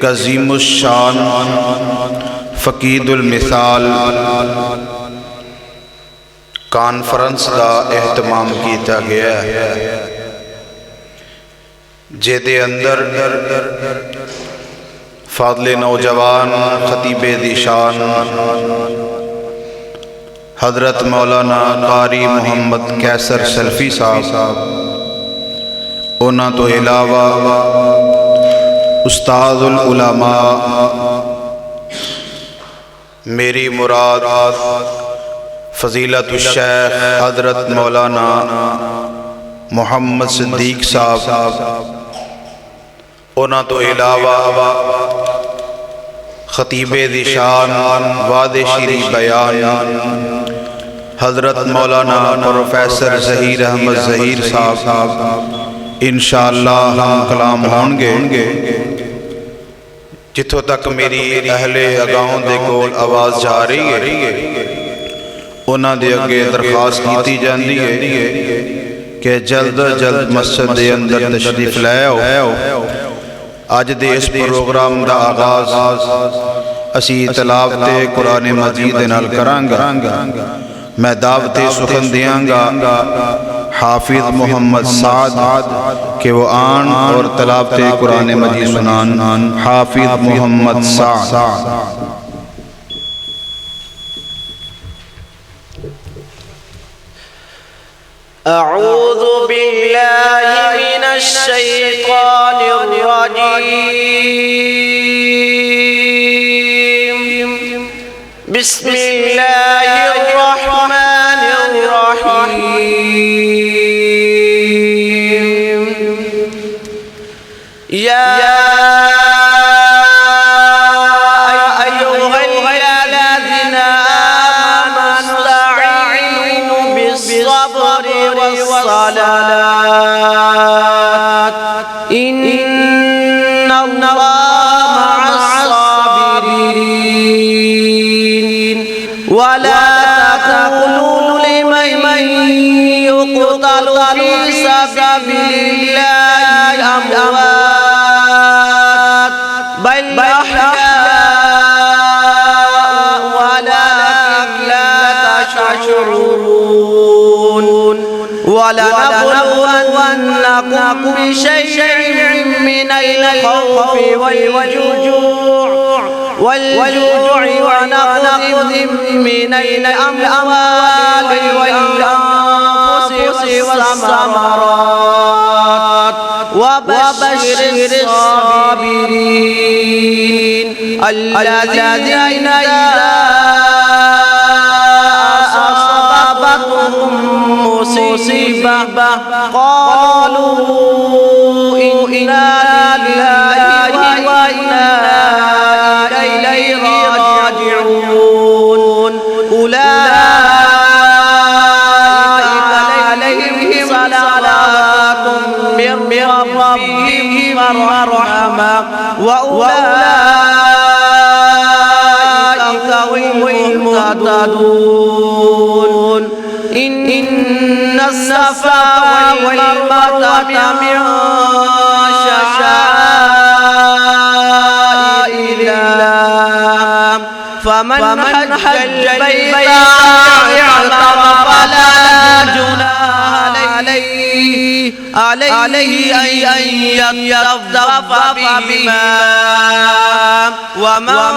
عظیم الشان فقید المثال کانفرنس دا اہتمام کیتا گیا ہے جیدے اندر فاضل نوجوان خطیب ذیشان حضرت مولانا قاری محمد قیصر سلفی صاحب اونا تو علاوہ استاد العلماء میری مراد فضیلت الشیخ حضرت مولانا محمد صدیق صاحب اونا تو علاوہ خطیب ذیشان وعد شیری بیان حضرت مولانا پروفیسر ظہیر احمد ظہیر صاحب انشاءاللہ ہم کلام ہون گے جتوں تک میری اہل اگاؤں دے کول آواز جا رہی ہے انہاں دے اگے درخواست کیتی جاندی ہے کہ جلد جلد مسجد دے اندر تشریف لے آؤ اج دے اس پروگرام دا آغاز اسی تلاوت قرآن مجید نال کرانگا میں دعوت سخن دیاں گا حافظ محمد سعد کہ وہ آن اور تلاوت قرآن مجید سنان حافظ محمد سعد اعوذ باللہ من الشیطان الرجیم بسم اللہ الرحمن الرحیم یا ایوہ الذین آمنوا استعینوا بالصبر والصلاة ان اللہ مع الصابرین ولا تقولوا لمن يقتل في سبيل الله أموات بل أحياء ولكن لا تشعرون ولنبلونكم بشيء من الخوف والجوع ونقص من الأموال والأنفس والثمرات وبشر الصابرين الذين إذا أصابتهم مصيبة قالوا إنا لله وإنا إليه راجعون أولئك عليهم صلوات من ربهم ورحمة وأولئك هم المهتدون إن الصفا والمروة من شعائر الله فمن حج البيت واعتمر فلا جناح عليه أن يطوف بهما ومن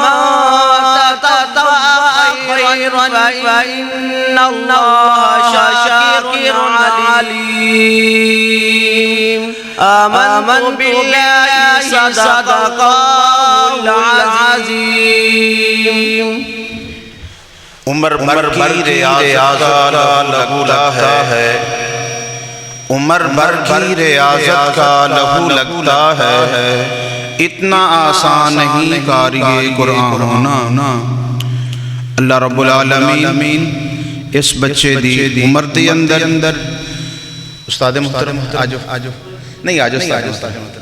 تطوع خيرا فإن الله شاكر عليم آمنت بالله صدق العظيم عمر کی ریاضت کا لہو لگتا ہے عمر کی ریاضت کا لہو لگتا ہے اتنا آسان نہیں قاری قرآن ہونا اللہ رب العالمین اس بچے دی عمر دی اندر استاد محترم آجو نہیں آجو استاد محترم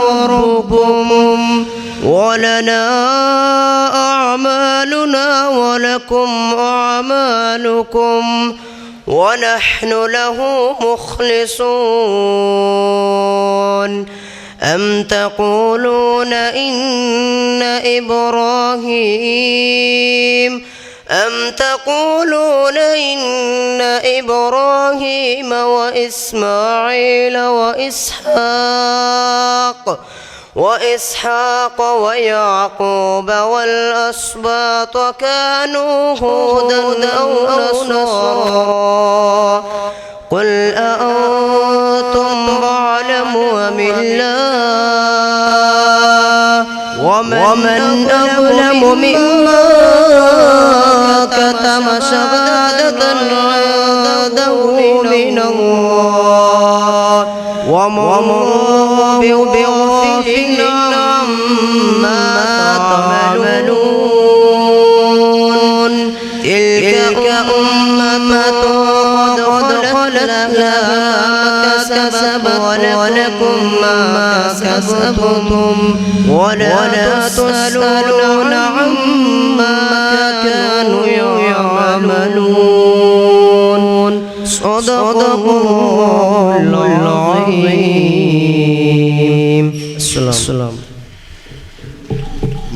وربكم ولنا أعمالنا ولكم أعمالكم ونحن له مخلصون. أم تقولون إن إبراهيم وإسماعيل وإسحاق ويعقوب والأسباط كانوا هودا أو نصارى. قل أأنتم أعلم أم الله ومن أظلم ممن كتم شهادة عنده من الله وما بغافل عما تعملون. تلك أمة قد خلت لها ما كسبت ولكم ما كسبتم ولا تسألون عما كانوا يعملون. صدق الله العظيم. السلام.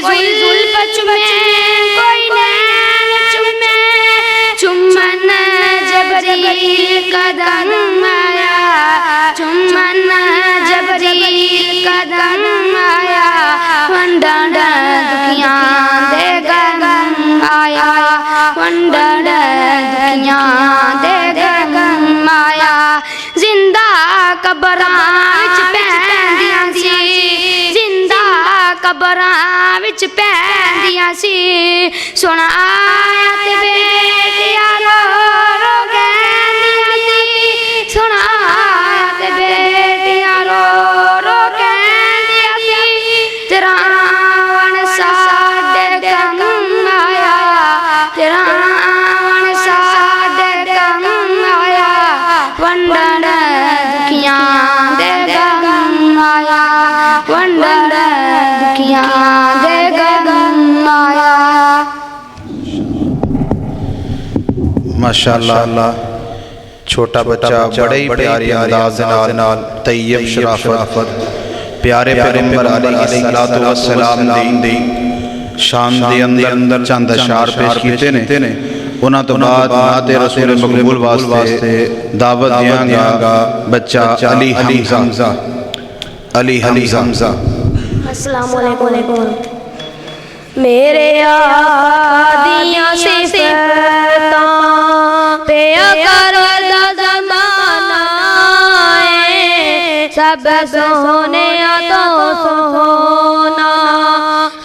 زلف چومے کوئی نین چومے چمن جبریل قدم آیا چمن جبریل قدم آیا ونڈن دکھیاں دے غم آیا ونڈن دکھیاں دے غم آیا زندہ قبراں وچ پیندیاں سی زندہ قبراں وچ پیندیاں سی سن آیا تے بیٹیاں رو رو کہندیاں سی سن آیا تے بیٹیاں رو رو کہندیاں سی تیرا آون ساڈے کم آیا تیرا آون ساڈے کم آیا ونڈن دکھیاں دے غم آیا ونڈن دکھیاں دے غم آیا ماشاءاللہ چھوٹا بچہ بڑے ہی پیاری انداز نال طیب شرافت پیارے پیغمبر علیہ السلام دی شان دے اندر چند اشعار پیش کیتے نے انہاں تو بعد نعت رسول مقبول واسطے دعوت دیاں گا بچہ علی حمزہ السلام علیکم میرے آقا دیاں صفتاں پہ اگر دا زمانہ ہے سب سونے تو سونا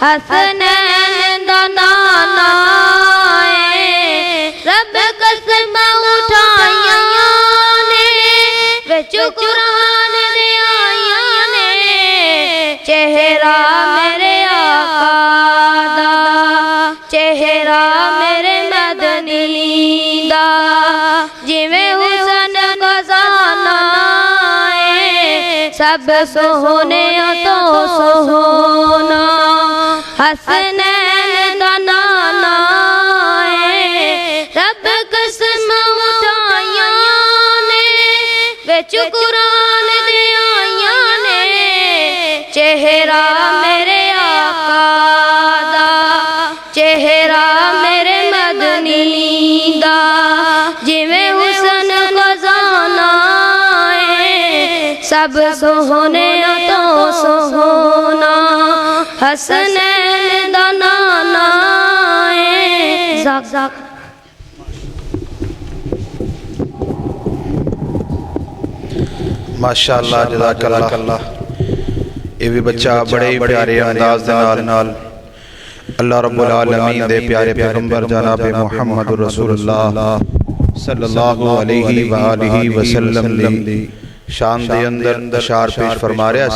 حسنین دا نانا ہے رب قسم اٹھائیاں نے وچ قرآن دے آیاں نے چہرہ میرے آقا دا چہرہ میرے مدنی دا جویں حسن خزانہ ہے سب سونے تو سونا حسنین دا نانا ہے رب قسم اٹھائیاں نے وچ قرآن دے آیاں نے چہرہ میرے آقا دا چہرہ میرے مدنی دا جویں حسن خزانہ ہے سب سونے تو سونا حسنین دا نانا ہے زاک زاک ماشاءاللہ جزاک اللہ یہ بھی بچہ بڑے ہی پیارے انداز نال اللہ رب العالمین دے پیارے پیغمبر جناب محمد رسول اللہ صلی اللہ علیہ وآلہ وسلم دی شان دے اندر اشعار پیش فرما رہا